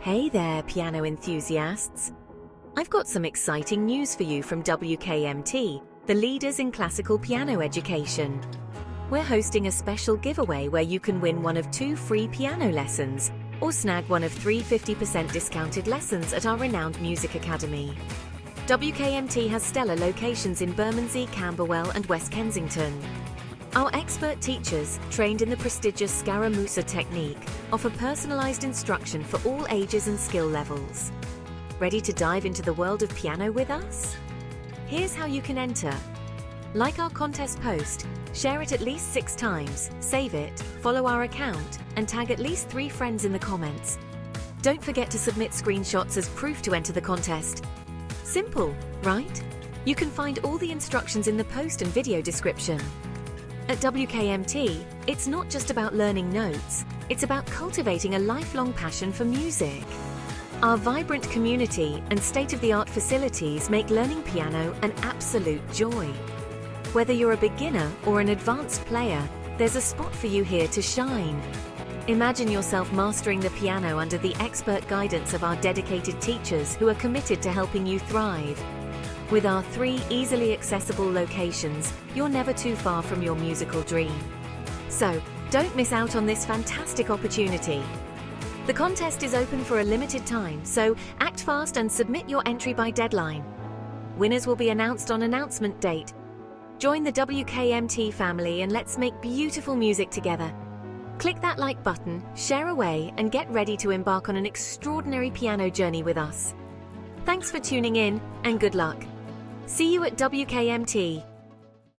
Hey there, piano enthusiasts! I've got some exciting news for you from WKMT, the leaders in classical piano education. We're hosting a special giveaway where you can win one of 2 free piano lessons or snag one of 3 50% discounted lessons at our renowned music academy. WKMT has stellar locations in Bermondsey, Camberwell and West Kensington. Our expert teachers, trained in the prestigious Scaramuza technique, offer personalised instruction for all ages and skill levels. Ready to dive into the world of piano with us? Here's how you can enter. Like our contest post, share it at least 6 times, save it, follow our account, and tag at least 3 friends in the comments. Don't forget to submit screenshots as proof to enter the contest. Simple, right? You can find all the instructions in the post and video description. At WKMT, it's not just about learning notes, it's about cultivating a lifelong passion for music. Our vibrant community and state-of-the-art facilities make learning piano an absolute joy. Whether you're a beginner or an advanced player, there's a spot for you here to shine. Imagine yourself mastering the piano under the expert guidance of our dedicated teachers who are committed to helping you thrive. With our 3 easily accessible locations, you're never too far from your musical dream. So, don't miss out on this fantastic opportunity. The contest is open for a limited time, so act fast and submit your entry by deadline. Winners will be announced on announcement date. Join the WKMT family and let's make beautiful music together. Click that like button, share away, and get ready to embark on an extraordinary piano journey with us. Thanks for tuning in, and good luck. See you at WKMT.